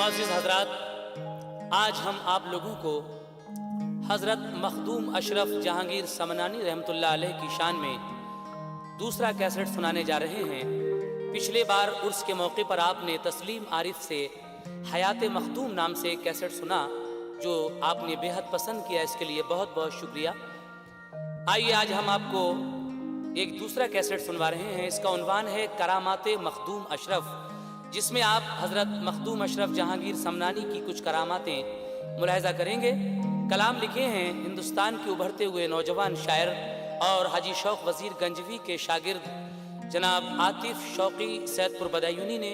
मुअज़्ज़िज़ हज़रात, आज हम आप लोगों को हज़रत मखदूम अशरफ जहांगीर समनानी रहमतुल्लाह अलैह की शान में दूसरा कैसेट सुनाने जा रहे हैं। पिछले बार उर्स के मौके पर आपने तस्लीम आरिफ से हयात मखदूम नाम से एक कैसेट सुना, जो आपने बेहद पसंद किया। इसके लिए बहुत बहुत शुक्रिया। आइए आज हम आपको एक दूसरा कैसेट सुनवा रहे हैं। इसका उन्वान है करामाते मखदूम अशरफ, जिसमें आप हज़रत मखदूम अशरफ जहांगीर समनानी की कुछ करामातें मुलाहिज़ा करेंगे। कलाम लिखे हैं हिंदुस्तान के उभरते हुए नौजवान शायर और हाजी शौक वज़ीर गंजवी के शागिर्द जनाब आतिफ शौकी सैदपुर बदायूनी ने।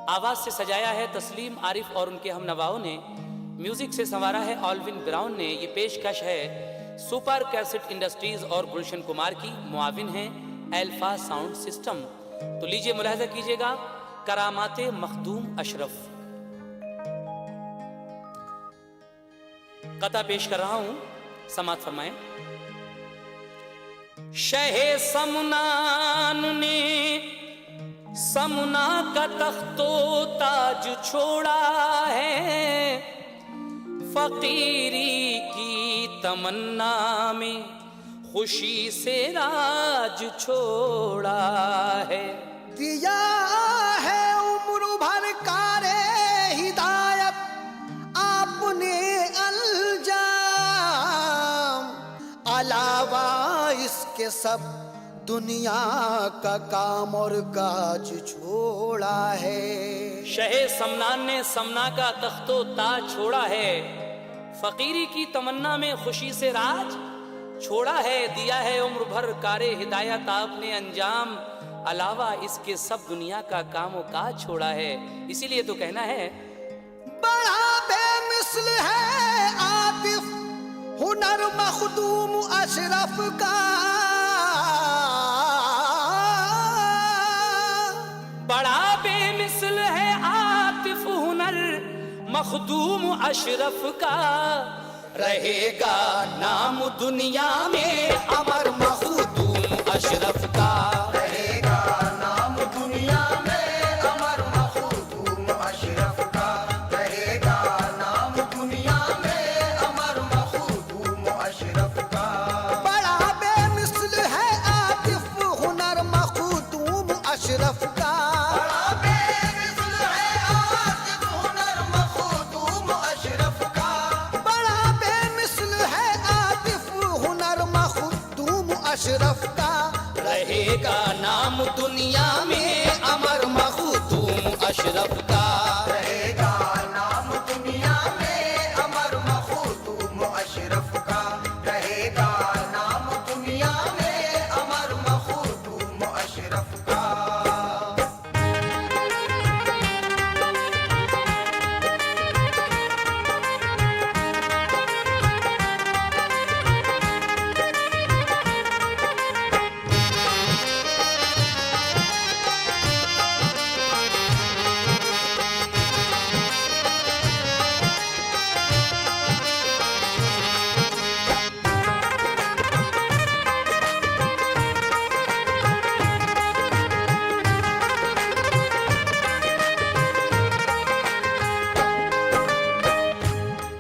आवाज़ से सजाया है तस्लीम आरिफ और उनके हम नवाओं ने। म्यूज़िक से संवारा है ऑलविन ब्राउन ने। ये पेशकश है सुपर कैसेट इंडस्ट्रीज़ और गुलशन कुमार की। मुआविन हैं अल्फा साउंड सिस्टम। तो लीजिए मुलाहिज़ा कीजिएगा करामाते मखदूम अशरफ। कता पेश कर रहा हूं, समात फरमाएं। शहे समनान ने समना का तख्तो ताज छोड़ा है, फकीरी की तमन्ना में खुशी से राज छोड़ा है। दिया है उम्र भर कारे हिदायत आपने अलजाम, अलावा इसके सब दुनिया का काम और काज छोड़ा है। शहे समनान ने समना का तख्तो ताज छोड़ा है, फकीरी की तमन्ना में खुशी से राज छोड़ा है। दिया है उम्र भर कारे हिदायत आपने अंजाम, अलावा इसके सब दुनिया का कामों काज छोड़ा है। इसीलिए तो कहना है बड़ा बेमिसल है आतिफ हुनर मखदूम अशरफ का, बड़ा बेमिसल है आतिफ हुनर मखदूम अशरफ का। रहेगा नाम दुनिया में अमर मखदूम अशरफ का। रहेगा नाम दुनिया में अमर मखदूम अशरफ का। रहेगा नाम दुनिया में अमर मखदूम अशरफ का। बड़ा बेमिसल है आतिफ हुनर मखदूम अशरफ का। बड़ा बेमिसल है आतिफ हुनर मखदूम अशरफ का। बड़ा बेमिसल है आतिफ हुनर मखदूम अशरफ का। रहेगा नाम दुनिया में अमर मखदूम अशरफ का। रहेगा नाम दुनिया में अमर मखदूम अशरफ का। रहेगा नाम दुनिया में अमर मखदूम अशरफ का।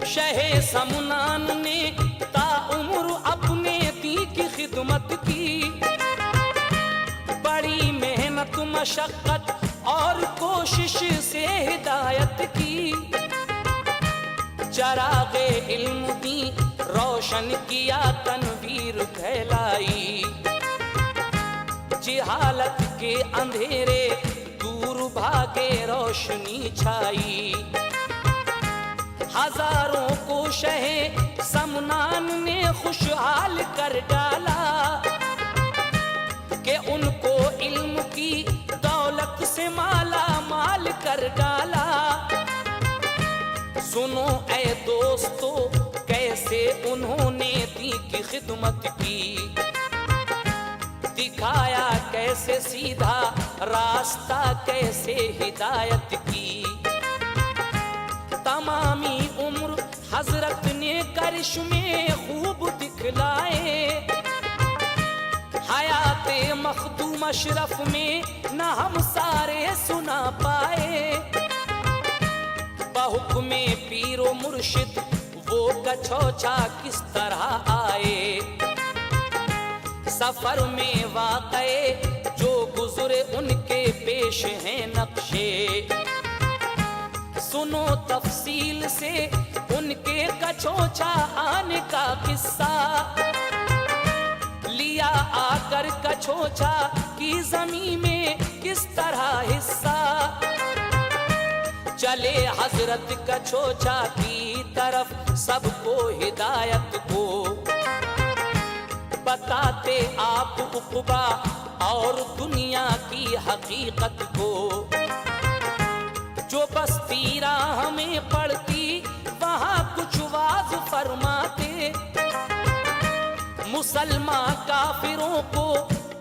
शहे समनान ने ताउम्र अपने दी की खिदमत की, बड़ी मेहनत मशक्कत और कोशिश से हिदायत की। चरागे इल्म दी रोशन किया, तनवीर फैलाई, जिहालत के अंधेरे दूर भागे रोशनी छाई। हजारों को शहे समनान ने खुशहाल कर डाला, कि उनको इल्म की दौलत से माला माल कर डाला। सुनो ऐ दोस्तों कैसे उन्होंने दी की खिदमत की, दिखाया कैसे सीधा रास्ता, कैसे हिदायत की। तमामी उम्र हजरत ने करिश्मे खूब दिखलाए, हयाते मखदूम अशरफ में न हम सारे सुना पाए। बहुक्मे पीरो मुर्शिद वो कछोछा किस तरह आए। सफर में वाक़ए जो गुजरे उनके पेश हैं नक्शे। सुनो तफसील से उनके कछोछा आने का किस्सा। लिया आकर कछोछा की ज़मीं में किस तरह हिस्सा। चले हजरत कछोछा की तरफ सबको हिदायत को। बताते आप उक़बा और दुनिया की हकीकत को। जो बस्ती राह में पड़ती वहाँ कुछ वाज फरमाते। मुसलमान काफिरों को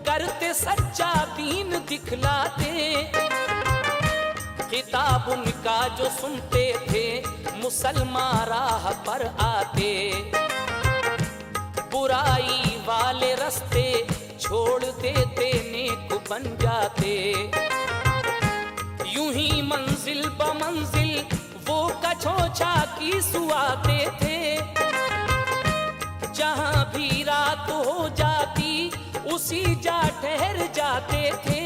करते सच्चा दीन दिखलाते। किताब उनका जो सुनते थे मुसलमान राह पर आते। बुराई वाले रास्ते छोड़ देते नेक बन जाते। यूं ही मंजिल ब मंजिल वो कछोछा की सुआते थे। जहां भी रात हो जाती उसी जा ठहर जाते थे।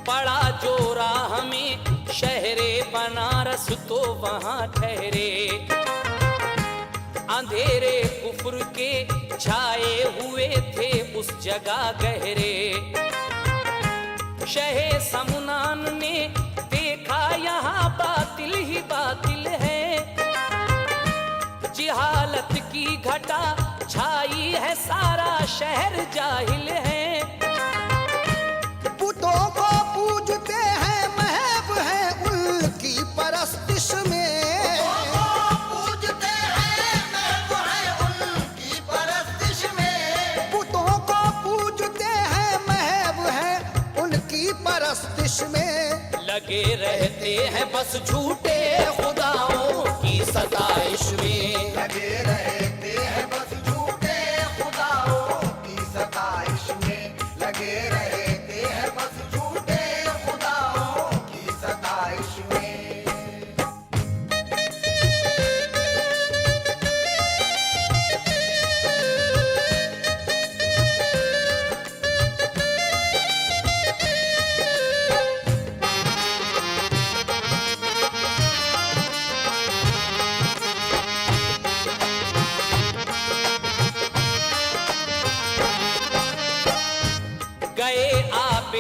पड़ा जो राह में शहरे बनारस तो वहां ठहरे। अंधेरे कुफ्र के छाए हुए थे उस जगह गहरे। शहे समनान ने देखा यहाँ बातिल ही बातिल है। जिहालत की घटा छाई है सारा शहर जाहिल है। बुतों को पूजते हैं महब है उनकी परस्तिश में। में लगे रहते हैं बस झूठे खुदाओं की सताइश में। लगे रहते हैं बस झूठे खुदाओं की सताइश में। लगे रहते हैं बस झूठे खुदाओं की सताइश में।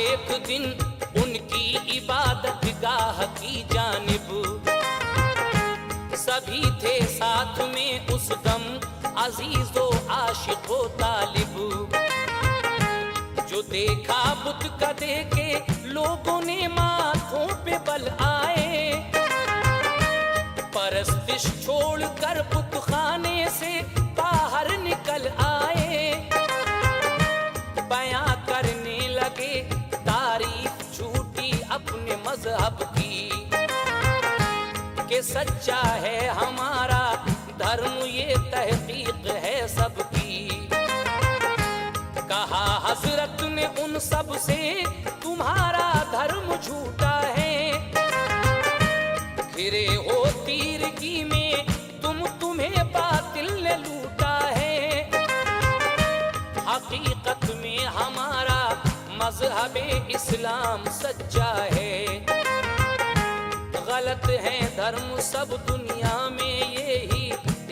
एक दिन उनकी इबादत गाह की जानिब। सभी थे साथ में उस दम अजीजो आशिको तालिब। जो देखा बुत का देखे लोगों ने माथों पे बल आए। परस्तिश छोड़कर बुत खाने से बाहर निकल आए। बयां करने लगे तारीफ झूठी अपने मजहब की। कि सच्चा है हमारा धर्म ये तहकीक है सबकी। कहा हजरत ने उन सब से तुम्हारा धर्म झूठा है। घिरे हो तीरगी में तुम्हें बातिल ने लूटा है। हकीकत में हमारा मजहबे इस्लाम सच्चा है। गलत है धर्म सब दुनिया में यही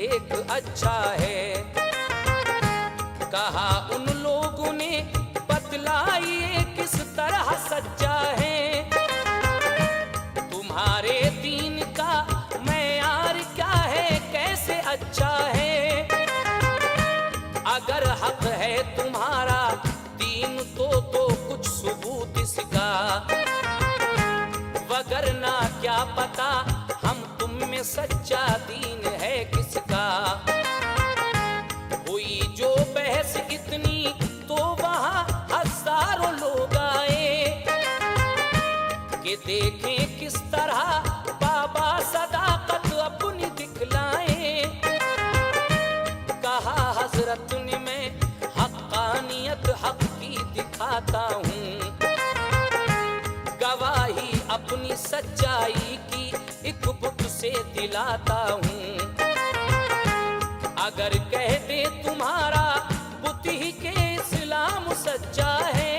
एक अच्छा है। कहा उन लोगों ने बतलाइए किस तरह सच्चा है। तुम्हारे दीन का मैयार क्या है कैसे अच्छा है। अगर हक है तुम्हारा दीन तो कुछ सबूत इसका। वगरना क्या पता हम तुम में सच्चा दीन है किसका। हुई जो बहस इतनी तो वहाँ हजारों लोग आए। कि देखें किस तरह बाबा सदाकत अपनी दिखलाए। कहा हजरत ने मैं हक्कानियत हक की दिखाता हूँ। गवाही अपनी सच्चाई की एक बुत से दिलाता हूँ। अगर कह दे तुम्हारा बुत ही के इस्लाम सच्चा है,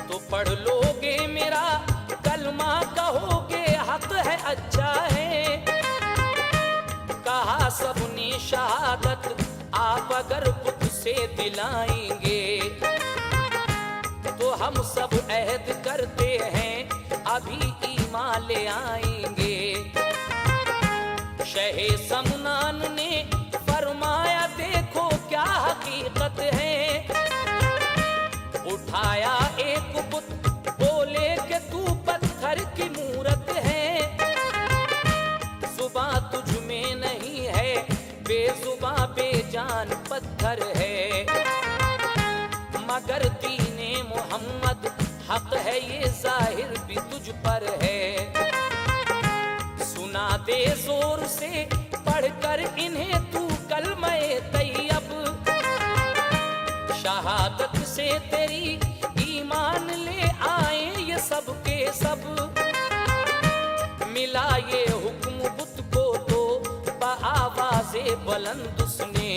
तो पढ़ लोगे मेरा कलमा, कहोगे हक है अच्छा है। कहा सबने शहादत आप अगर बुत से दिलाएंगे, तो हम सब अहद करते हैं अभी ईमान ले आएंगे। शहे समनान ने फरमाया देखो क्या हकीकत है। उठाया एक बुत, बोले कि तू पत्थर की मूरत है। जुबां तुझ में नहीं है, बेजुबां बेजान पत्थर है। मगर दीने मोहम्मद हक है, ये जाहिर भी तुझ पर है। सुना दे जोर से पढ़कर इन्हें तू कलमे तैयब, शहादत से तेरी ईमान ले आए ये सब के सब। मिला ये हुक्म बुत को तो बआवाज़े बुलंद उसने,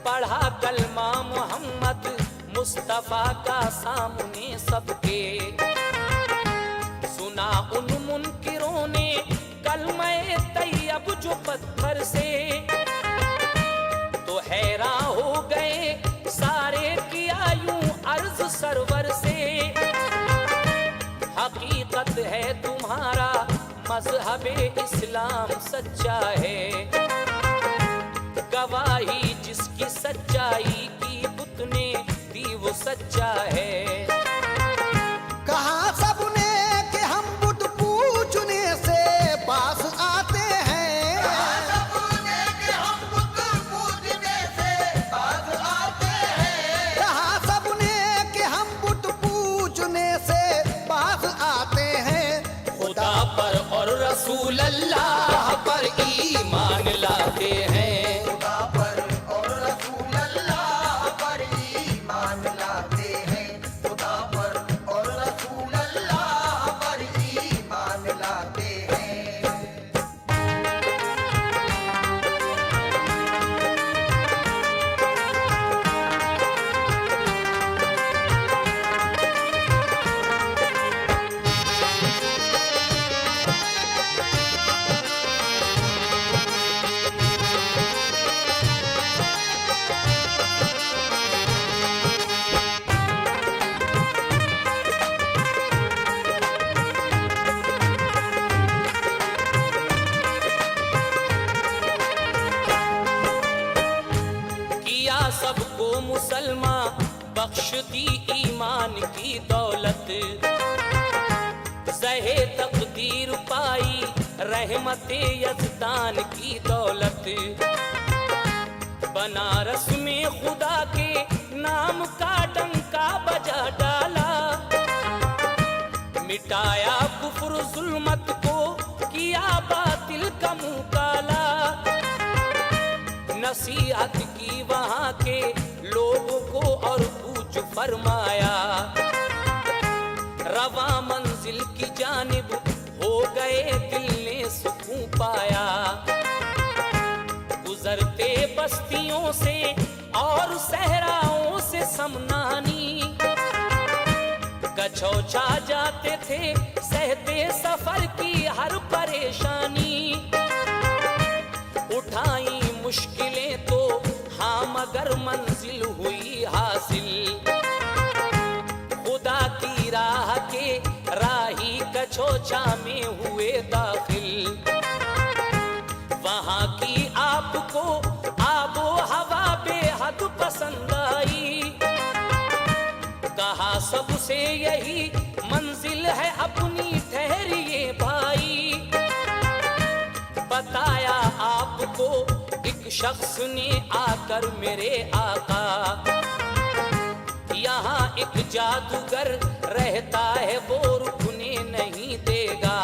पढ़ा कलमा मोहम्मद मुस्तफा का सामने सबके। सुना उन मुनकिरों ने कलमे तैयब जो पत्थर से, तो हैरान हो गए सारे, किया यूं अर्ज सरवर से। हकीकत है तुम्हारा मजहब इस्लाम सच्चा है, गवाही जिसकी सच्चाई की बुत ने दी वो सच्चा है। कहा सबने कि हम बुत पूजने से पास आते हैं। सबने कि हम बुत पूजने से बाज आते हैं। कहा सबने कि हम बुत पूजने से पास आते हैं। खुदा पर और रसूल अल्लाह पर ईमान लाते हैं। खुदा पर और रसूल अल्लाह पर ईमान लाते हैं। खुदा पर और रसूल अल्लाह पर ईमान लाते हैं। किया सबको मुसलमान, बख्श दी ईमान की दौलत। सहे तकदीर पाई रहमते यज़दान की दौलत। बनारस में खुदा के नाम का डंका बजा डाला, मिटाया कुफ्र जुल्मत को, किया बातिल का मुंह काला। नसीहत की वहाँ के लोगों को और पूछ फरमाया, रवा मंजिल की जानिब हो गए दिल ने सुकून पाया। गुजरते बस्तियों से और सहराओं से समनानी, कछौछा जाते थे सहते सफर की हर परेशानी। उठाई मुश्किलें तो हाँ मगर मंजिल हुई हासिल। खुदा की राह के राही कछोछा में हुए दाखिल। वहाँ की आपको आबो हवा बेहद पसंद आई। कहा सबसे यही मंजिल है अपनी ठहरिए भाई। बताया आपको एक शख्स ने आकर मेरे आका, यहाँ एक जादूगर रहता है वो रुकने नहीं देगा।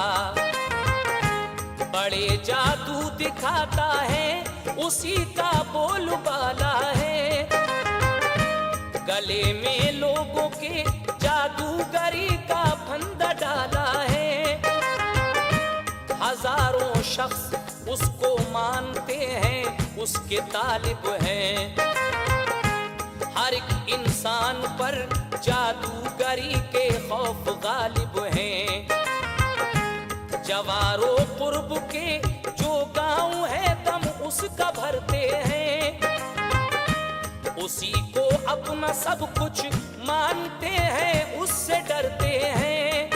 बड़े जादू दिखाता है उसी का बोलबाला है। गले में लोगों के जादूगरी का फंदा डाला है। शख्स उसको मानते हैं उसके तालिब हैं। हर एक इंसान पर जादूगरी के खौफ गालिब हैं। जवारो कुर्ब के जो गाँव है दम उसका भरते हैं। उसी को अपना सब कुछ मानते हैं, उससे डरते हैं।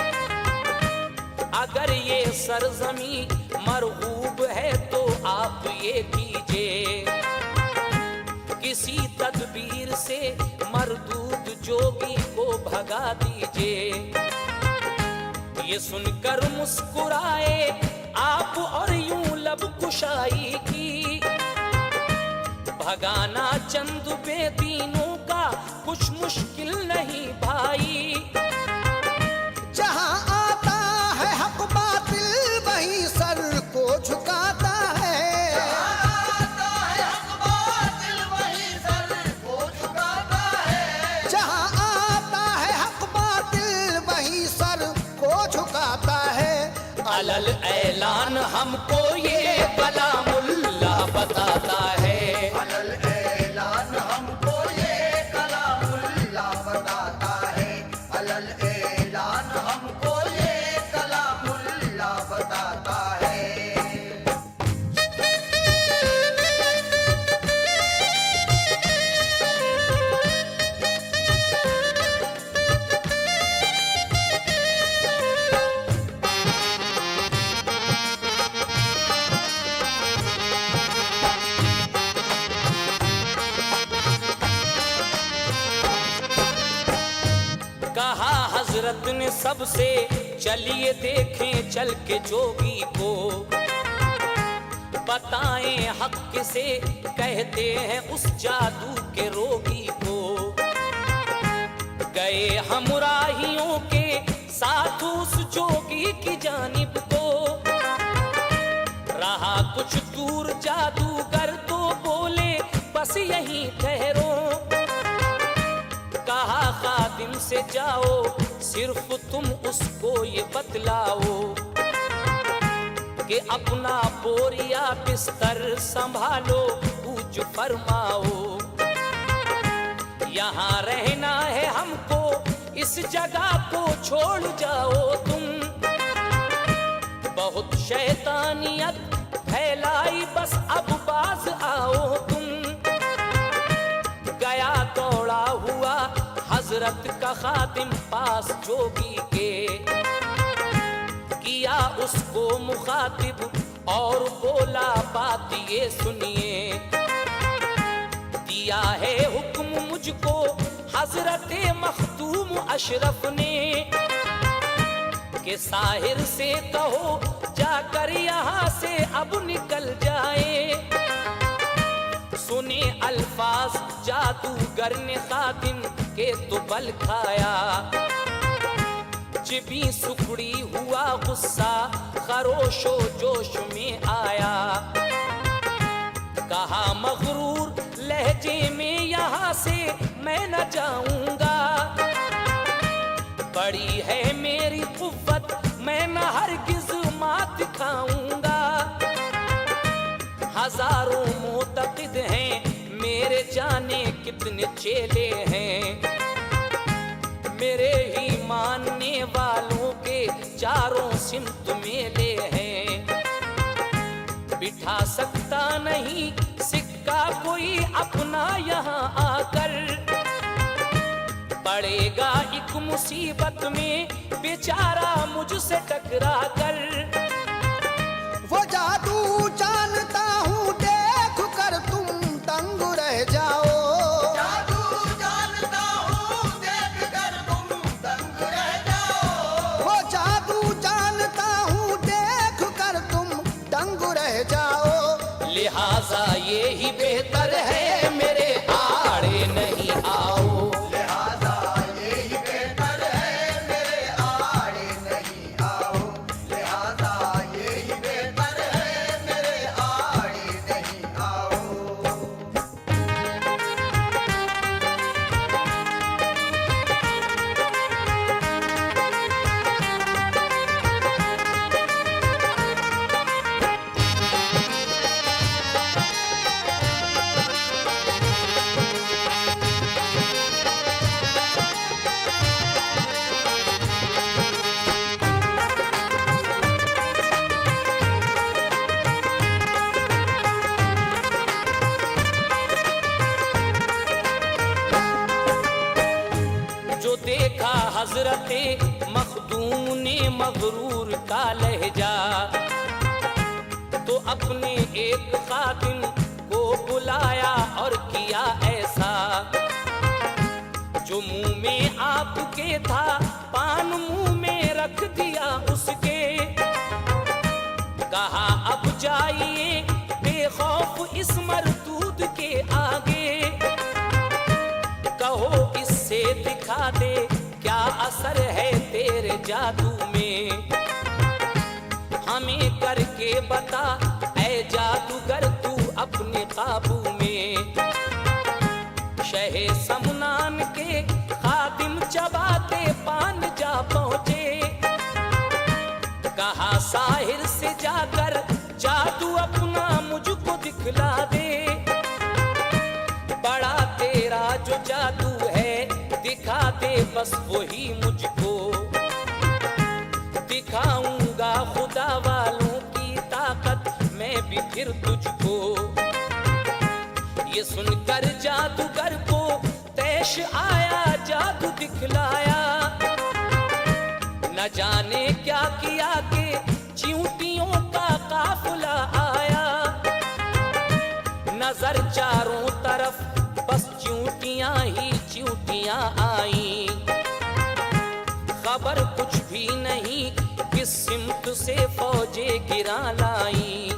अगर ये सरजमी मरगूब है तो आप ये कीजिए, किसी तदबीर से मरदूद जोगी को भगा दीजिए। ये सुनकर मुस्कुराए आप और यूं लब कुशाई की। भगाना चंद बेदीनों का कुछ मुश्किल नहीं भाई। जहाँ आता है हक बातिल वहीं सर को झुकाता है। आता है हक बातिल वही सर को झुकाता है। जहाँ आता है हक बातिल वहीं सर को झुकाता है। अलल ऐलान हमको ये कलामुल्ला बताता है। अलल ऐलान हमको ये कलामुल्ला बताता है। अलल ऐलान हमको ये कलामुल्ला बताता है। कहा हजरत ने सबसे, चलिए देखें चल के जोगी को। बताएं हक किसे कहते हैं उस जादू के रोगी को। गए हमराहियों के साथ उस जोगी की जानिब को। रहा कुछ दूर जादूगर तो बोले बस यहीं ठहरो। कहा खादिम से जाओ सिर्फ तुम उसको ये बतलाओ कि अपना बोरिया बिस्तर संभालो पूज फरमाओ। यहाँ रहना है हमको, इस जगह को छोड़ जाओ तुम। बहुत शैतानियत फैलाई बस अब बाज आओ तुम। गया दौड़ा हुआ हजरत का खातिम पास जोगी के। किया उसको मुखातिब और बोला बात ये सुनिए। दिया है हुक्म मुझको हजरत मखदूम अशरफ ने कि साहिर से कहो जाकर यहाँ से अब निकल जाए। सुने अल्फाज जादूगर ने खादिम के तो बल खाया। जिबी सुखड़ी हुआ गुस्सा खरोशो जोश में आया। कहा मगरूर लहजे में यहाँ से मैं न जाऊंगा। बड़ी है मेरी कुव्वत मैं न हरगिज मात खाऊंगा। हजारों मोतकिद हैं मेरे जाने कितने चेले हैं। मेरे ही मानने वालों के चारों सिमत मेले हैं। बिठा सकता नहीं सिक्का कोई अपना यहाँ आकर। पड़ेगा एक मुसीबत में बेचारा मुझसे टकरा कर। वो जादू जानता हूँ देख कर तुम दंग रह जाओ। जादू जानता हूँ देख कर तुम दंग रह जाओ। वो जादू जानता हूँ देख कर तुम दंग रह जाओ। लिहाजा ये ही बेहतर है मेरे आड़े नहीं आओ। लिहाजा यही बेहतर है मेरे आड़े नहीं आओ। लिहाजा यही बेहतर है मेरे आड़े नहीं आओ। सुने मगरूर का लहजा, तो अपने एक खादिम को बुलाया और किया ऐसा, जो मुंह में आपके था पान मुंह में रख दिया उसके। कहा अब जाइए बेखौफ इस मरदूद के आगे, कहो इससे दिखा दे क्या असर है तेरे जादू में। हमें करके बता ऐ जादूगर तू अपने काबू में। शहे समनान के खादिम चबाते पान जा पहुंचे, कहा साहिर से जाकर जादू अपना मुझको दिखला दे। बड़ा तेरा जो जादू है दिखा दे बस वही मुझको, दिखाऊंगा खुदा वालों की ताकत मैं भी फिर तुझको। ये सुनकर जादूगर को तैश आया, जादू दिखलाया, न जाने क्या किया कि चींटियों का काफिला आया। नजर चारों तरफ बस चींटियां ही चींटियां आई, खबर कुछ भी नहीं किस सिमत से फौजे गिरा लाई।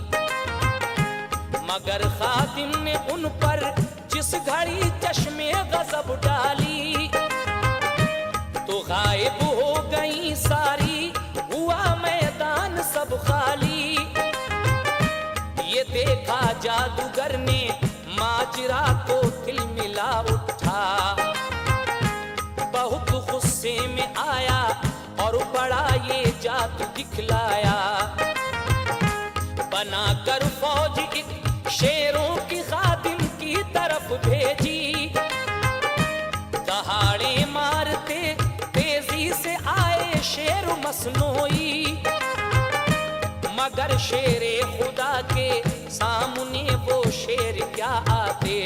मगर खादिम ने उन पर जिस घड़ी चश्मे गजब डाली, तो गायब हो गई सारी, हुआ मैदान सब खाली। ये देखा जादूगर ने माजरा को तिलमिला उठा, बहुत गुस्से में आया और बड़ा ये जादू दिखलाया। बनाकर फौज एक शेरों की खादिम की तरफ भेजी, दहाड़े मारते तेजी से आए शेर मसनोई। मगर शेरे खुदा के सामने वो शेर क्या आते।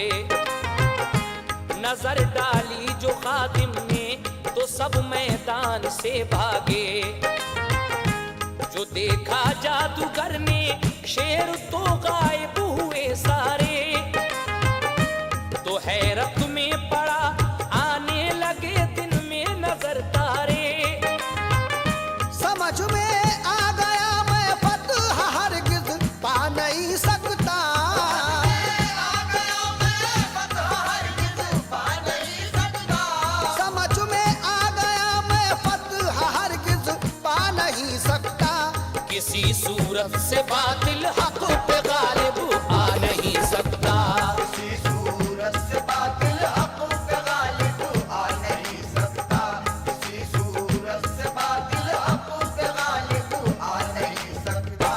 नजर डाली जो खादिम ने तो सब मैदान से भागे। जो देखा जादूगर ने शेर तो गायब हुए सारे, तो हैरत में पड़ा आने लगे दिन में नजर तारे। समझ में आ गया मैं फतह हरगिज पा नहीं सकता। समझ में आ गया मैं फतह हरगिज पा नहीं सकता। किसी सूरत से बातिल हक पे गालिब आ नहीं सकता। किसी सूरत से बातिल हक पे गालिब आ नहीं सकता। किसी सूरत से बातिल हक पे गालिब आ नहीं सकता।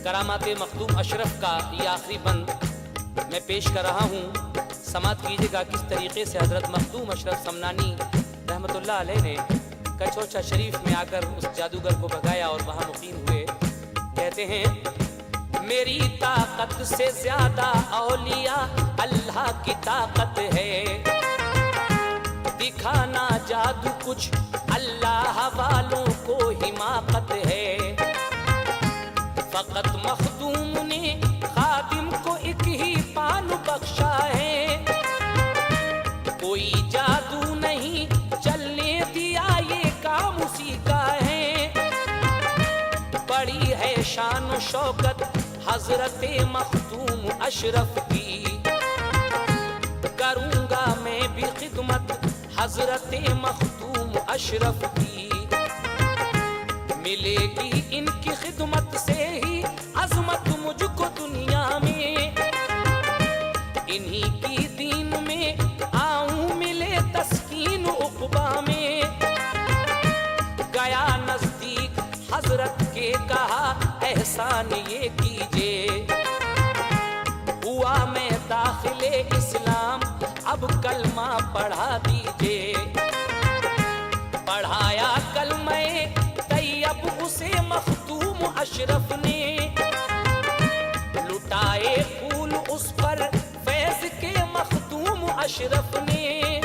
करामात मखदूम अशरफ का ये आखिरी बंद मैं पेश कर रहा हूँ। समात कीजिएगा किस तरीके से हज़रत मखदूम अशरफ समनानी रहमतुल्लाह अलैह ने कचौचा शरीफ में आकर उस जादूगर को भगाया और वहाँ मुकीम हुए। कहते हैं, मेरी ताकत से ज्यादा औलिया अल्लाह की ताकत है। दिखाना जादू कुछ अल्लाह वालों को हिमाकत है। फकत मखदूम ने खादिम को एक ही पान बख्शा है। कोई जादू नहीं चलने दिया, ये काम उसी का है। बड़ी है शान व शौकत हजरत मखदूम अशरफ की। करूंगा मैं भी खिदमत हजरत मखदूम अशरफ की। मिलेगी इनकी खिदमत से ही अजमत मुझको दुनिया में। इन्हीं की दीन में आऊं मिले तस्कीन उक़बा में। गया नजदीक हजरत के कहा एहसान ये कीजिए। उस पर फैज के मखदूम अशरफ ने,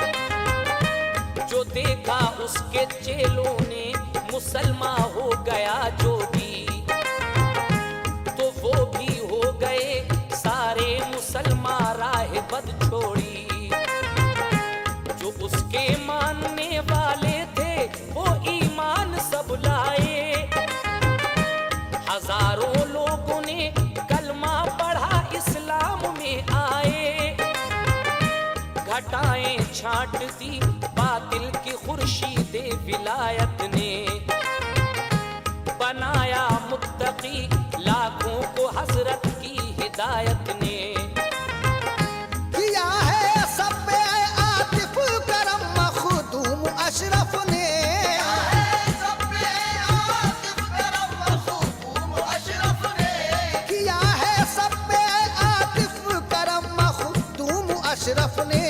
जो देखा उसके चेलों ने मुसलमान हो गया जो भी, तो वो भी हो गए सारे मुसलमान राह बद छोड़ी। जो उसके मानने वाले थे वो ईमान सब लाए, हजारों लोगों ने कलमा पढ़ा इस्लाम में आए। घटाएं छांट दी बातिल की खुर्शीदे विलायत ने, बनाया मुत्तकी लाखों को हजरत की हिदायत ने। किया है सब पे आतिफ करम मखदूम अशरफ ने, सब पे आतिफ करम मखदूम अशरफ ने, किया है सब पे आतिफ करम मखदूम अशरफ ने।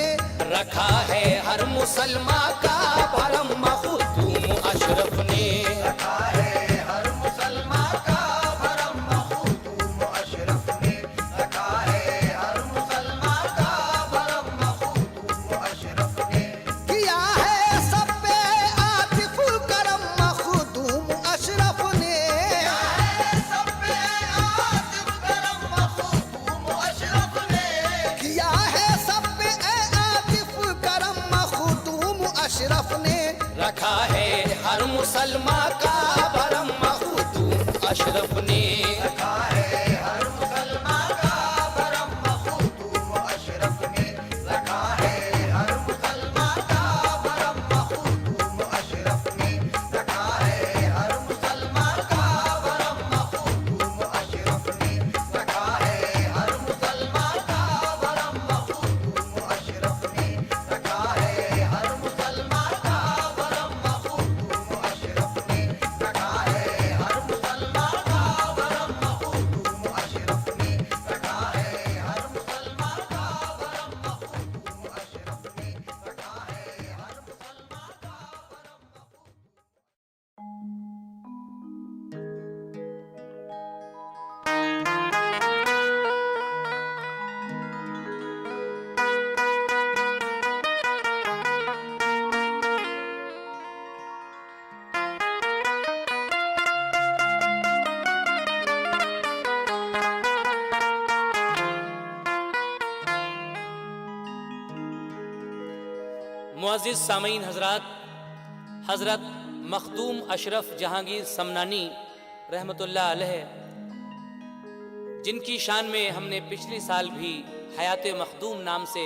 रखा है हर मुसलमान का भरम मखदूम अशरफ ने। रखा है हर मुसलमान का भरम मखदूम अशरफ ने, रखा है हर मुसलमान का भरम मखदूम अशरफ ने। किया है सब पे आतिफ करम मखदूम अशरफ ने, सब पे आतिफ करम मखदूम अशरफ ने, किया है सब पे आतिफ करम मखदूम अशरफ ने। रखा है हर मुसलमान का भरम मखदूम अशरफ ने। रखा है हर मुसलमान का भरम मखदूम अशरफ ने, रखा है हर मुसलमान का भरम मखदूम अशरफ ने, रखा है हर मुसलमान का भरम मखदूम अशरफ ने, रखा है हर मुसलमान का भरम मखदूम अशरफ ने, रखा है हर मुसलमान का भरम मखदूम अशरफ ने, रखा है हर मुसलमान का भरम मखदूम अशरफ ने, रखा है हर मुसलमान का भरम मखदूम अशरफ ने, रखा है हर मुसलमान का मुअज़्ज़िज़ सामीन हजरात, हजरत मखदूम अशरफ जहांगीर समनानी रहमतुल्लाह अलैह, जिनकी शान में हमने पिछले साल भी हयात मखदूम नाम से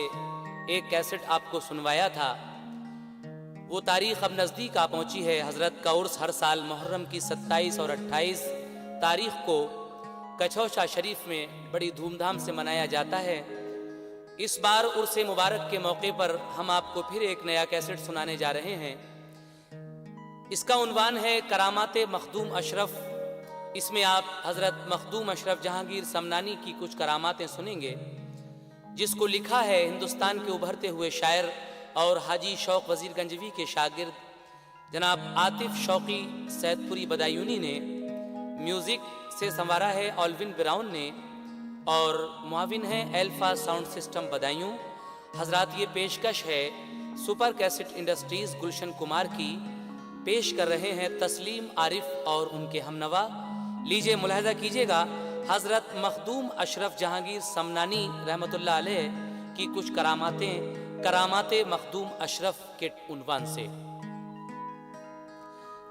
एक कैसेट आपको सुनवाया था, वो तारीख अब नज़दीक आ पहुंची है। हजरत का उर्स हर साल मुहर्रम की 27 और 28 तारीख को कछौशा शरीफ में बड़ी धूमधाम से मनाया जाता है। इस बार उर्स मुबारक के मौके पर हम आपको फिर एक नया कैसेट सुनाने जा रहे हैं। इसका उन्वान है करामाते मखदूम अशरफ। इसमें आप हजरत मखदूम अशरफ जहांगीर समनानी की कुछ करामातें सुनेंगे, जिसको लिखा है हिंदुस्तान के उभरते हुए शायर और हाजी शौक वजीर गंजवी के शागिर्द जनाब आतिफ शौकी सैदपुरी बदायूनी ने। म्यूजिक से संवारा है ऑल्विन ब्राउन ने और मुआविन है एल्फा साउंड सिस्टम बदायूं। हजरात, ये पेशकश है super cassette industries Gulshan Kumar की। पेश कर रहे हैं तस्लीम आरिफ और उनके हमनवा। लीजिए मुलाहिजा कीजिएगा हजरत मखदूम अशरफ जहांगीर समनानी रहमतुल्लाह अलैह की कुछ करामाते मखदूम अशरफ के उन्वान से।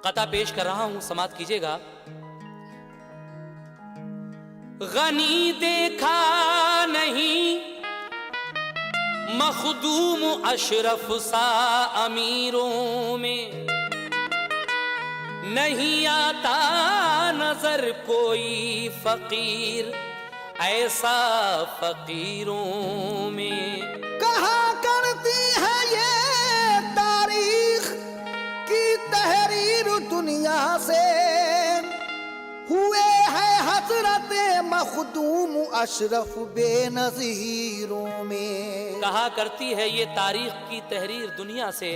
कता पेश कर रहा हूं, समात कीजिएगा। गनी देखा नहीं मखदूम अशरफ सा अमीरों में, नहीं आता नजर कोई फकीर ऐसा फकीरों में। कहा करती है ये तारीख की तहरीर दुनिया से, हुए हैं हजरत मखदूम अशरफ बेनज़ीरों में। कहा करती है ये तारीख की तहरीर दुनिया से,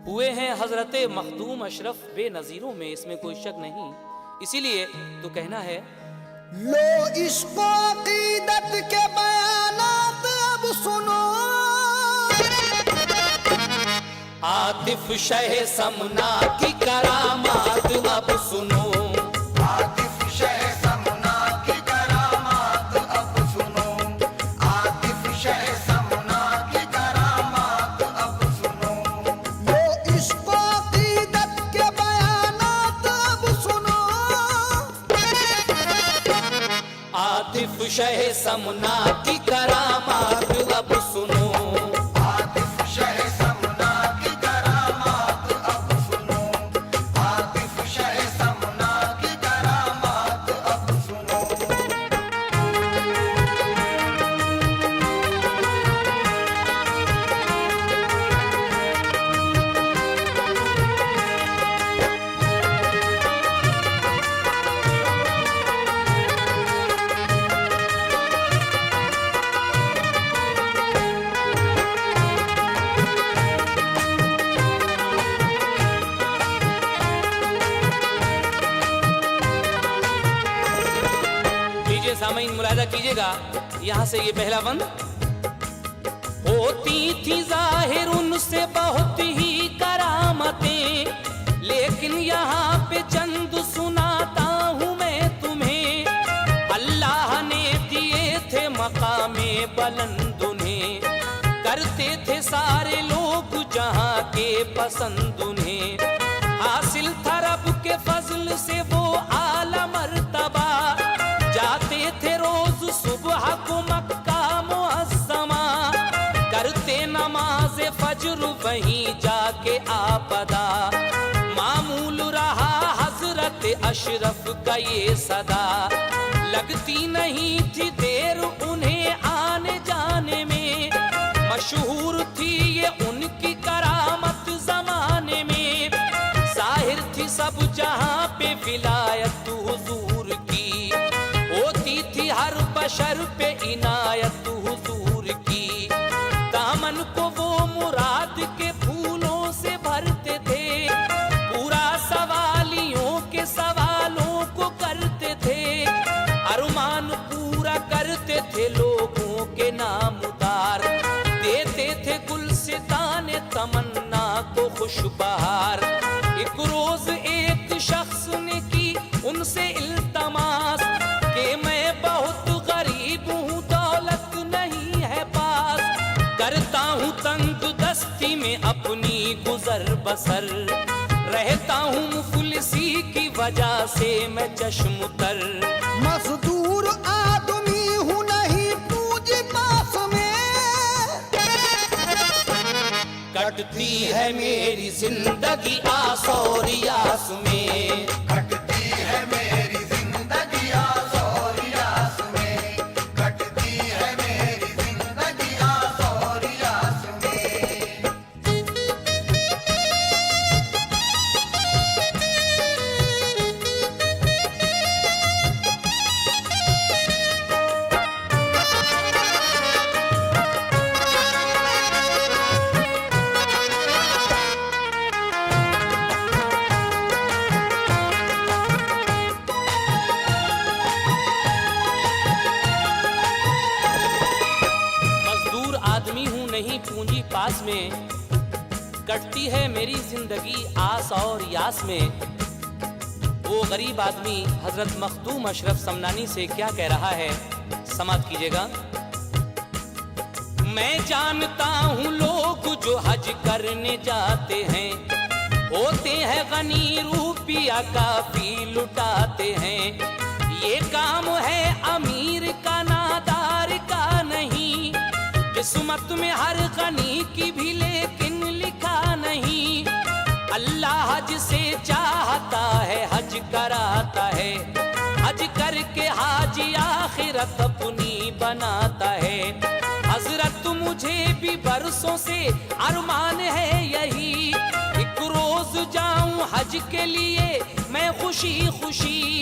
हुए हैं हजरत मखदूम अशरफ बेनज़ीरों में, इसमें कोई शक नहीं। इसीलिए तो कहना है, लो इश्क़ो अक़ीदत के बयान आतिफ शह समना की करामात अब सुनो। आतिफ शह समना की करामात अब सुनो। आतिफ शह समना की करामात अब सुनो। लो इश्क़ व अक़ीदत के बयानात अब सुनो। आतिफ शह समना की करामात अब सुनो। आतिफ शह समना की करामात अब सुनो। आतिफ शह समना की करामात अब सुनो। लीजिए सामईन, मुलाहिजा कीजिएगा, यहाँ से ये पहला बंद। होती थी जाहिर उनसे बहुत ही करामतें, लेकिन यहाँ पे चंद सुनाता हूँ मैं तुम्हें। अल्लाह ने दिए थे मकामे बुलंद उन्हें, करते थे सारे लोग जहाँ के पसंद उन्हें। हासिल था रब के फजल से वो आला मर्तबा, जाते थे रोज सुबह को मक्का मुअज़्ज़मा, करते नमाज फज्र वहीं जाके आपदा। मामूल रहा हजरत अशरफ का ये सदा, लगती नहीं थी देर उन्हें आने जाने में। मशहूर थी ये उनकी करामत जमाने में, जाहिर थी सब जहां पे विलायत हुजूर की, होती थी हर बशर पे इनायत हुजूर की। दामन को वो मुराद के फूलों से भरते थे, पूरा सवालियों के सवालों को करते थे। अरमान पूरा करते थे लोगों के नाम उतार, देते थे गुलसिताने तमन्ना को खुशबहार। एक रोज एक शख्स ने की उनसे इल्तमास कि मैं बहुत गरीब हूँ, दौलत नहीं है पास, करता हूँ तंग दस्ती में अपनी गुजर बसर, रहता हूँ मुफलिसी की वजह से मैं चश्मतर। मजदूर आदमी हूँ नहीं पूंजी पास में, कटती है मेरी जिंदगी आस और यास में। कटती है मेरी जिंदगी आस और यास में। कटती है मेरी जिंदगी आस और यास में। मजदूर आदमी हूँ नहीं पूंजी पास में, कटती है मेरी जिंदगी आस और यास में। वो गरीब आदमी हजरत मखदूम अशरफ समनानी से क्या कह रहा है, समात कीजिएगा। मैं जानता हूँ लोग जो हज करने जाते हैं, होते हैं गनी रूपिया काफी लुटाते हैं। ये काम है अमीर का नादार का नहीं, किस्मत में हर गनी की भी लेकिन लिखा नहीं। अल्लाह जिसे चाहता है हज कराता है, हज करके हाजी आखिरत अपनी बनाता है। हजरत मुझे भी बरसों से अरमान है यही, एक रोज जाऊं हज के लिए मैं खुशी खुशी,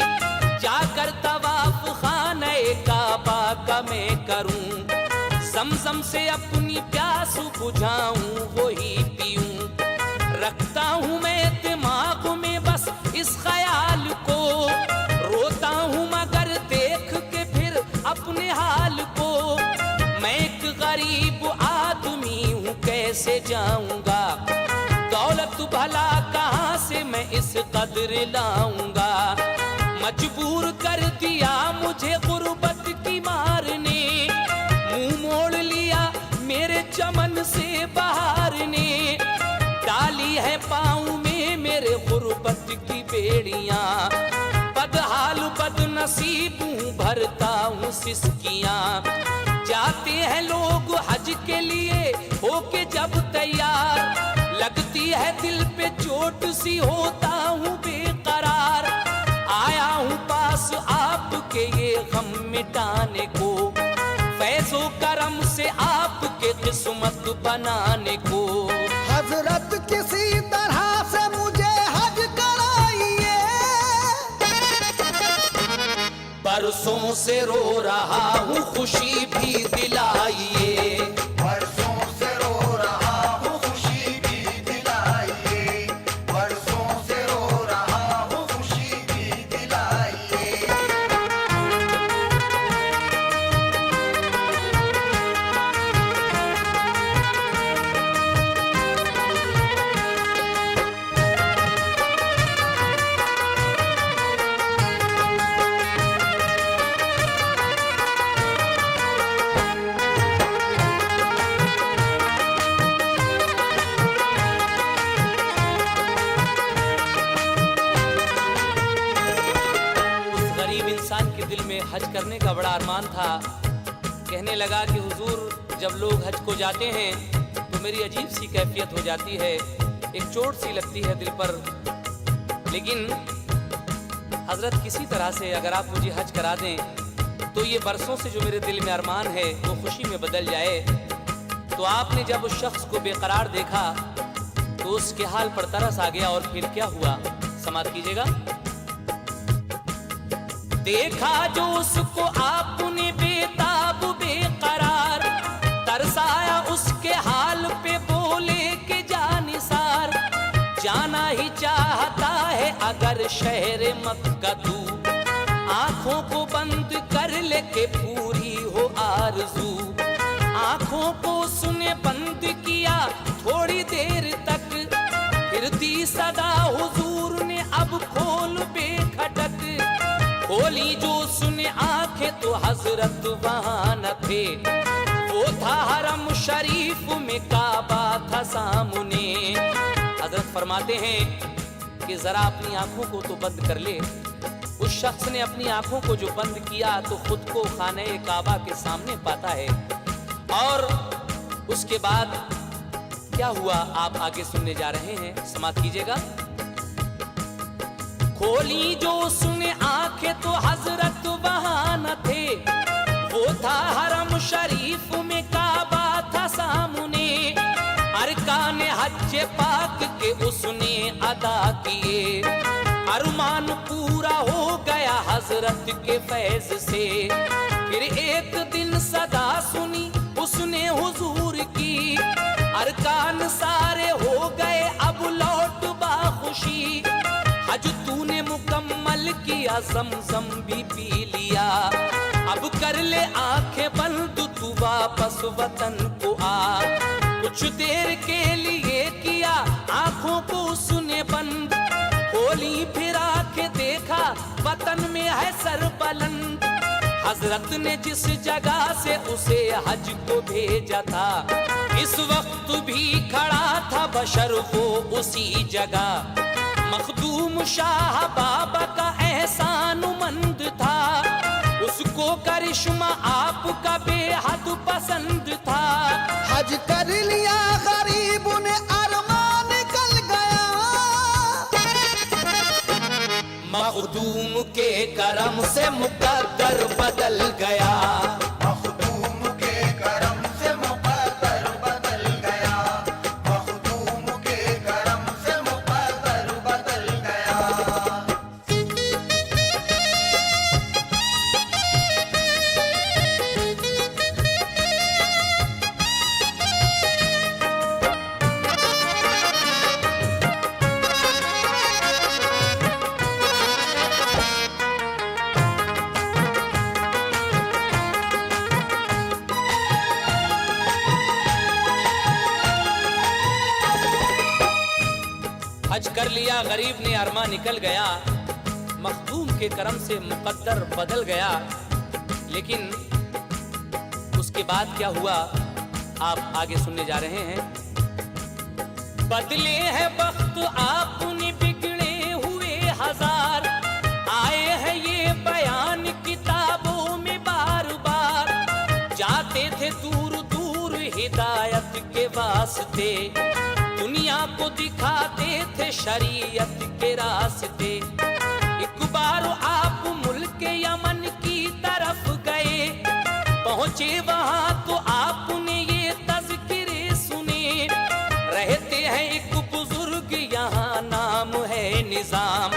जाकर तवाफ खाने काबा का मैं करूं, ज़मज़म से अपनी प्यास बुझाऊं वही पीऊं। रखता हूँ मैं दिमाग में बस इस ख्याल को, रोता हूँ मगर देख के फिर अपने हाल को। मैं एक गरीब आदमी हूँ कैसे जाऊंगा, भला कहाँ से मैं इस कदर लाऊंगा। मजबूर कर दिया मुझे गुर्बत की मार ने, मुंह मोड़ लिया मेरे चमन से बहार ने। डाली है पाँव में मेरे गुर्बत की बेड़ियां, बदहाल बदनसीब हूँ भरता हूँ सिसकियां। जाते हैं लोग हज के लिए होके जब तैयार, लगती है दिल पे चोट सी होता हूँ बेकरार। आया हूँ पास आपके ये गम मिटाने को, फैज़ो करम से आपके किस्मत बनाने को। हजरत किसी तरह से मुझे हज कराइए, बरसों से रो रहा हूँ खुशी भी दिलाइए। बरसों से रो रहा हूँ खुशी भी दिलाइए, बरसों से रो रहा हूँ खुशी भी दिलाइए। दिल में हज करने का बड़ा अरमान था। कहने लगा कि हुजूर जब लोग हज को जाते हैं तो मेरी अजीब सी कैफियत हो जाती है, एक चोट सी लगती है दिल पर। लेकिन हजरत किसी तरह से अगर आप मुझे हज करा दें तो ये बरसों से जो मेरे दिल में अरमान है वो खुशी में बदल जाए। तो आपने जब उस शख्स को बेकरार देखा तो उसके हाल पर तरस आ गया, और फिर क्या हुआ समाप्त कीजिएगा। देखा जो उसको आपने बेताब बेकरार, तरसाया उसके हाल पे बोले के जानिसार। जाना ही चाहता है अगर शहर मक्का तू, आंखों को बंद कर ले के पूरी हो आरज़ू। आंखों को सुने बंद किया थोड़ी देर तक, फिर दी सदा हुजूर ने अब खोल बेखटक। खोली जो सुने आंखें तो हजरत वहां न थे, वो था हरम शरीफ में काबा था सामने। हजरत फरमाते हैं कि जरा अपनी आंखों को तो बंद कर ले। उस शख्स ने अपनी आंखों को जो बंद किया तो खुद को खाने काबा के सामने पाता है। और उसके बाद क्या हुआ आप आगे सुनने जा रहे हैं, समाप्त कीजिएगा। खोली जो सुने आंखें तो हजरत वहां न थे, वो था हरम शरीफ में काबा था सामने। अरकान हज पाक के उसने अदा किए, अरमान पूरा हो गया हजरत के फैज से। फिर एक दिन सदा सुनी उसने हुजूर की, अरकान सारे हो गए अब लौट बाखुशी। हज तूने मुकम्मल किया, ज़मज़म भी पी लिया, अब कर ले आंखें बंद तू वापस वतन को आ। कुछ देर के लिए किया आंखों को उसने बंद, खोली फिर आंखें देखा वतन में है सर बुलंद। हजरत ने जिस जगह से उसे हज को भेजा था, इस वक्त भी खड़ा था बशर वो उसी जगह। मखदूम शाह बाबा का एहसानुमंद था, उसको करिश्मा आपका बेहद पसंद था। हज कर लिया गरीब ने अरमान निकल गया, मखदूम के करम से मुकद्दर बदल गया। मखदूम के करम से मुकद्दर बदल गया, मखदूम के करम से मुकद्दर बदल गया। हज कर लिया गरीब ने, अरमा निकल गया, मखदूम के करम से मुकद्दर बदल गया। लेकिन उसके बाद क्या हुआ आप आगे सुनने जा रहे हैं। बदले हैं वक्त आपने बिगड़े हुए हजार, आए हैं ये बयान किताबों में बार बार। जाते थे दूर दूर हिदायत के वास्ते, दुनिया को दिखाते थे शरीयत के रास्ते। एक बार आप मुल्क यमन की तरफ गए, पहुंचे वहां तो आपने ये तज़किरे सुने। रहते हैं एक बुजुर्ग यहाँ, नाम है निजाम,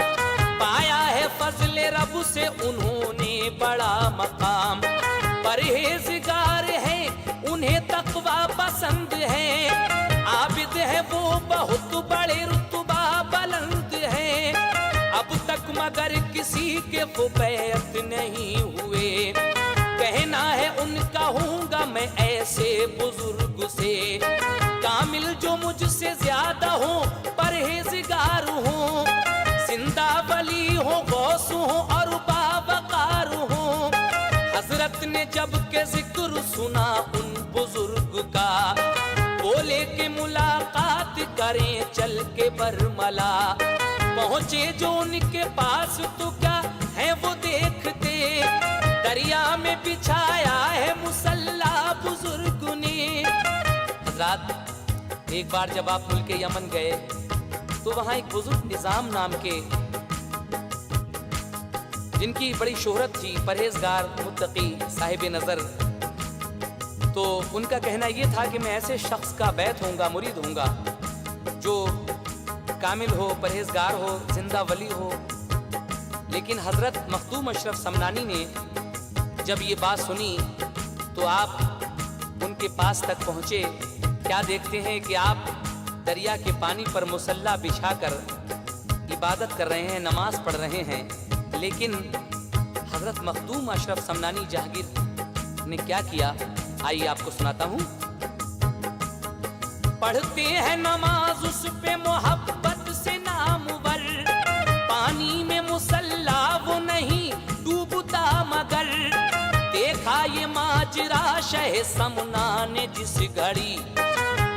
पाया है फजले रब से उन्होंने बड़ा मकाम। परहेजगार है उन्हें तकवा पसंद है, आबिद है वो बहुत बड़े रुतबा बुलंद है। अब तक मगर किसी के वो बैत नहीं हुए, कहना है उनका हूँगा मैं ऐसे बुजुर्ग से। कामिल जो मुझसे ज्यादा हो, परहेजगार हो, जिंदा वली हो, गौस हो और बावकार हो। हजरत ने जब के जिक्र सुना उन बुजुर्ग का, बोले के मुलाकात करें चल के बरमला। पहुंचे जो उनके पास तो क्या है वो देखते, दरिया में बिछाया है मुसल्ला बुजुर्ग ने। हजरात एक बार जब आप मुल्क यमन गए तो वहां एक बुजुर्ग निजाम नाम के, जिनकी बड़ी शोहरत थी, परहेजगार, मुत्तकी, साहिब नजर, तो उनका कहना यह था कि मैं ऐसे शख्स का बैत होऊंगा, मुरीद होऊंगा जो कामिल हो, परहेजगार हो, जिंदा वली हो। लेकिन हजरत मखदूम अशरफ समनानी ने जब ये बात सुनी तो आप उनके पास तक पहुंचे। क्या देखते हैं कि आप दरिया के पानी पर मुसल्ला बिछाकर इबादत कर रहे हैं, नमाज पढ़ रहे हैं। लेकिन हजरत मखदूम अशरफ समनानी जहांगीर ने क्या किया, आइए आपको सुनाता हूं। पढ़ते हैं नमाज उस पे मोहब्बत से नामवर, पानी में मुसल्ला वो नहीं डूबता मगर। देखा ये माजरा शह समना ने जिस घड़ी,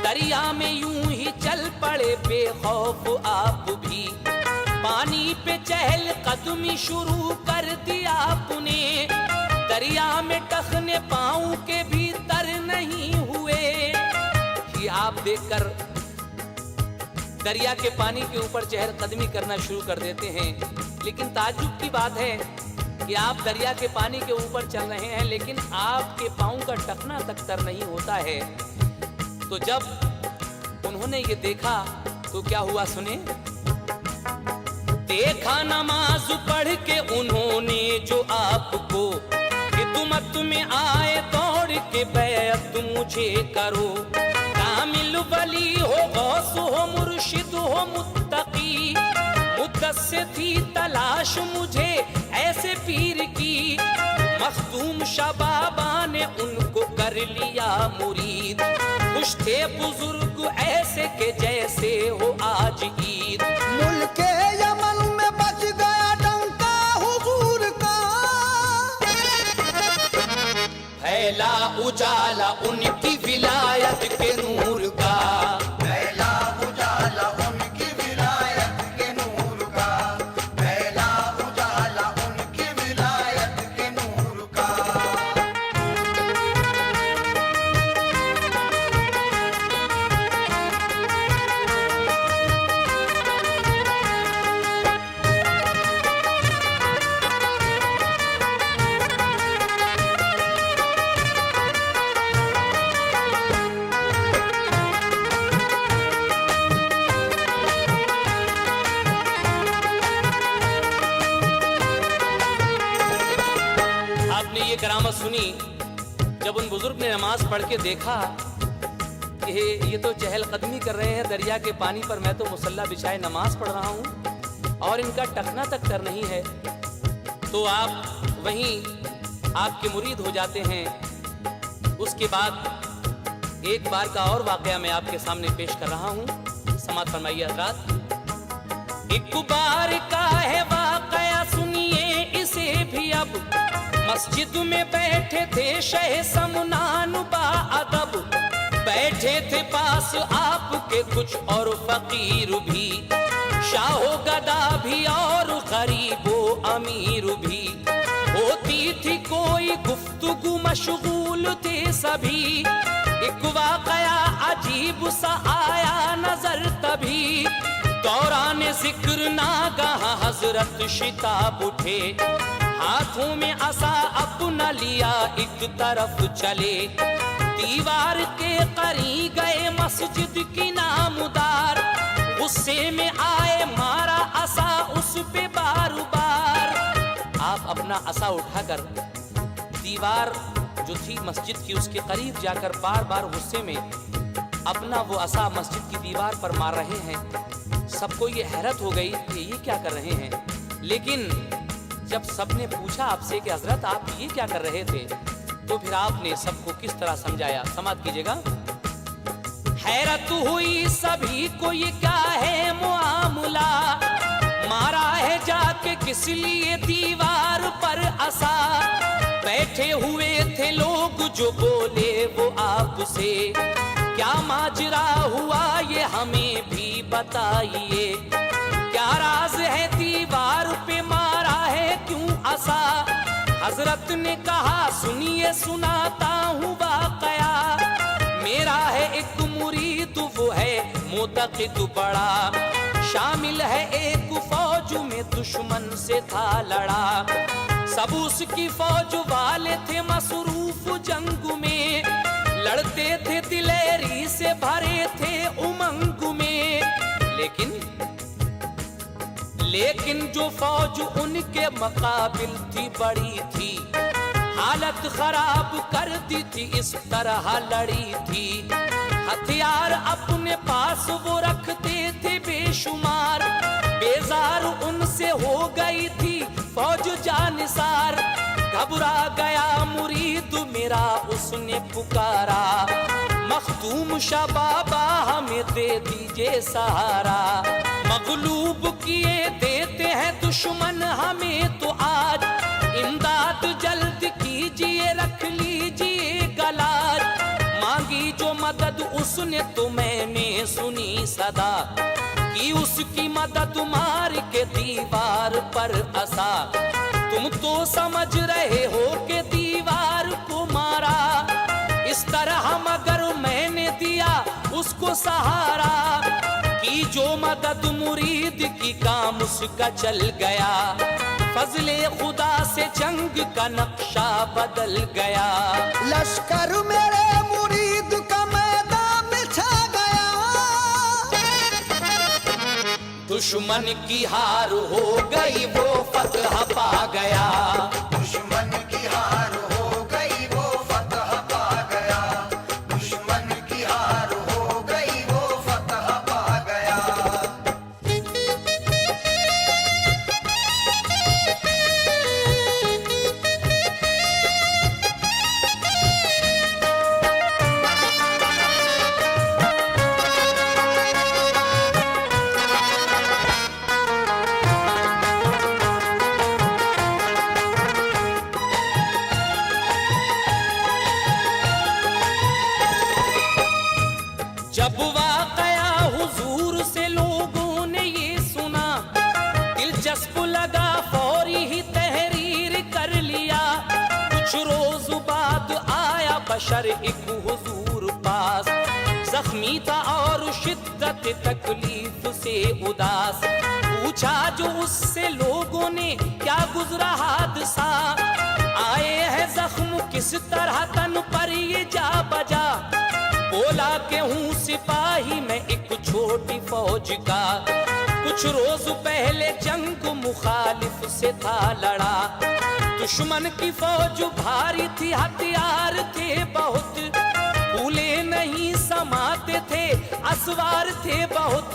दरिया में यूं ही चल पड़े बेखौफ आप भी। पानी पे चहल कदमी शुरू कर दिया आपने, दरिया में टखने पाँव के भीतर नहीं हुए। कि आप देखकर दरिया के पानी के ऊपर चहल कदमी करना शुरू कर देते हैं। लेकिन ताज्जुब की बात है कि आप दरिया के पानी के ऊपर चल रहे हैं, लेकिन आपके पाँव का टखना तक तर नहीं होता है। तो जब उन्होंने ये देखा तो क्या हुआ सुने। देखा नमाज पढ़ के उन्होंने जो आपको, खिदमत में आए दौड़ के बैत मुझे करो। कामिल वली हो, गौस हो, मुर्शिद हो, मुत्तकी, मुद्दत से थी तलाश मुझे ऐसे पीर की। मखदूम शबाबा ने उनको कर लिया मुरीद, खुश थे बुजुर्ग ऐसे के जैसे हो आज ईद। मुल्क यमन में बच गया डंका हुजूर का, फैला उजाला उनकी विलायत के नूर का। फैला उजाला उनकी विलायत के नूर का, फैला उजाला उनकी विलायत के नूर का। आपने ये करामत सुनी जब उन बुजुर्ग ने नमाज पढ़ के देखा कि ये तो चहल कदमी कर रहे हैं दरिया के पानी पर, मैं तो मुसल्ला बिछाए नमाज पढ़ रहा हूँ और इनका टखना तक तर नहीं है। तो आप वहीं आपके मुरीद हो जाते हैं। उसके बाद एक बार का और वाकया मैं आपके सामने पेश कर रहा हूँ, समाअत फरमाइए हज़रात। एक बार का है वाकया सुनिए इसे भी अब। मस्जिद में बैठे थे शह समनान बाअदब, बैठे थे पास आपके कुछ और फकीर भी, शाहो गदा भी और गरीबो अमीर भी। होती थी कोई गुफ्तगू मशगूल थे सभी, एक वाकया अजीब सा आया नजर तभी। दौरान जिक्र नागाह हजरत शिताब उठे, हाथों में असा अपना लिया एक तरफ चले। दीवार के करीब गए मस्जिद की नामुदार, गुस्से में आए मारा असा उस पे बार बार। आप अपना असा उठाकर दीवार जो थी मस्जिद की उसके करीब जाकर बार बार गुस्से में अपना वो असा मस्जिद की दीवार पर मार रहे हैं। सबको ये हैरत हो गई कि ये क्या कर रहे हैं। लेकिन जब सबने पूछा आपसे कि हजरत आप ये क्या कर रहे थे, तो फिर आपने सबको किस तरह समझाया, समाप्त कीजिएगा। हैरत हुई सभी को ये क्या है मुआमला, मारा है जाके किस लिए दीवार पर असा। बैठे हुए थे लोग जो बोले वो आपसे, क्या माजरा हुआ ये हमें भी बताइए। क्या राज है दीवार पे मारा है क्यों असा। हजरत ने कहा सुनिए सुनाता हूँ वाकया। मेरा है एक मुरीद वो है मुतक़िद बड़ा, शामिल है एक फौज में दुश्मन से था लड़ा। सब उसकी फौज वाले थे मसरूफ जंग में, लड़ते थे दिलेरी से भरे थे उमंग में। लेकिन जो फौज उनके मुकाबिल थी बड़ी थी, हालत खराब कर दी थी इस तरह लड़ी थी। हथियार अपने पास वो रखते थे बेशुमार, बेजार उनसे हो गई थी फौज जानिसार। घबरा गया मुरीद मेरा उसने पुकारा, मखदूम शाह बाबा हमें दे दीजिए सहारा। मगलूब किए देते हैं दुश्मन हमें तो आज, इमदाद जल्द कीजिए रख लीजिए गलाज। मांगी जो मदद उसने तो मैंने सुनी सदा, कि उसकी मदद मार के दीवार पर असा। तुम तो समझ रहे हो कि दीवार को मारा, इस तरह मगर मैंने दिया उसको सहारा। की जो मदद मुरीद की काम उसका चल गया, फजले खुदा से जंग का नक्शा बदल गया। लश्कर मेरे मुरीद का मैदान में छा गया, दुश्मन की हार हो गई वो फतह पा गया। दुश्मन की हार हो गई वो फतह पा गया, दुश्मन की हार हो गई वो फतह पा गया। जब वाकया हुजूर से लोगों ने ये सुना, दिलचस्प लगा फौरी ही तहरीर कर लिया। कुछ रोज बाद आया बशर एक हुजूर पास, जख्मी था और शिद्दत तकलीफ से उदास। पूछा जो उससे लोगों ने क्या गुजरा हादसा, आए हैं जख्म किस तरह तन पर ये जा बजा। बोला कि हूँ सिपाही मैं एक छोटी फौज का, कुछ रोज पहले जंग मुखालिफ से था लड़ा। दुश्मन की फौज भारी थी हथियार थे बहुत, फूले नहीं समाते थे असवार थे बहुत।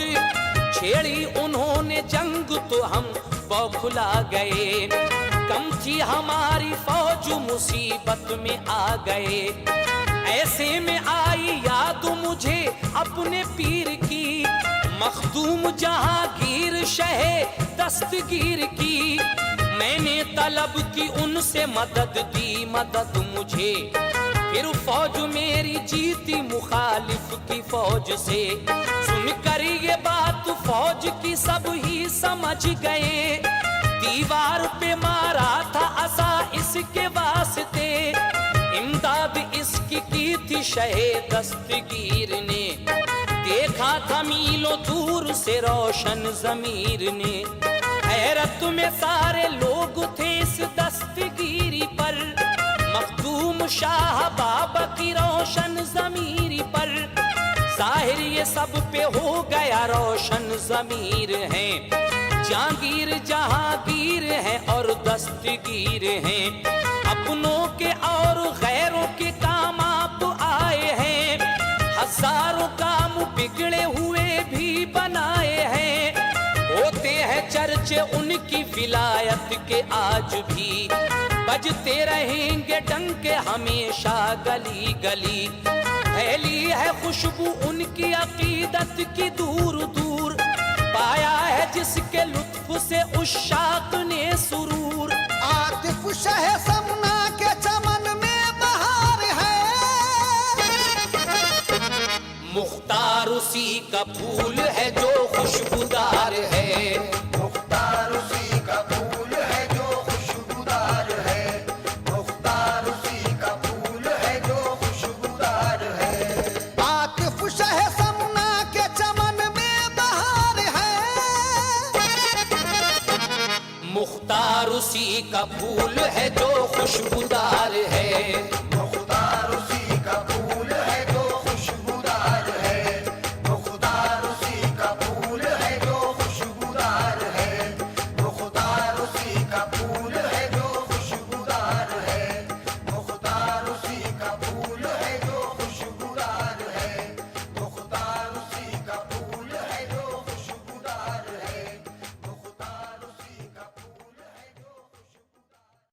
छेड़ी उन्होंने जंग तो हम बौखला गए, कम थी हमारी फौज मुसीबत में आ गए। ऐसे में आई याद मुझे अपने पीर की, मखदूम जहांगीर शहे दस्तगीर की, मैंने तलब की उनसे मदद दी मदद मुझे, फिर फौज मेरी जीती मुखालिफ की फौज से। सुनकर ये बात फौज की सब ही समझ गए, दीवार पे मारा था असा इसके वास्ते, इमदाद इसकी की थी शहे दस्तगीर ने, देखा था मीलों दूर से रोशन ज़मीर ने। हैरत में सारे लोग थे इस दस्तगीरी पर, मखदूम शाह बाबा की रोशन ज़मीर पर, जाहिर ये सब पे हो गया रोशन ज़मीर है, जहांगीर जहांगीर है और दस्तगीर हैं, अपनों के और गैरों के काम आप आए हैं, हजारों काम बिगड़े हुए भी बनाए हैं, होते हैं चर्चे उनकी विलायत के आज भी, बजते रहेंगे डंके हमेशा गली गली, फैली है खुशबू उनकी अकीदत की दूर दूर, पाया है जिसके लुत्फ से उशाक ने सुरूर। आतिफ शह समना के चमन में बहार है, मुख्तार उसी का फूल है जो खुशबूदार है, मुख्तार उसी का फूल है जो खुशबूदार है, मुख्तार उसी का फूल है जो खुशबूदार है। आतिफ शह समना के चमन में बहार है, मुख्तार उसी का फूल है जो खुशबूदार है।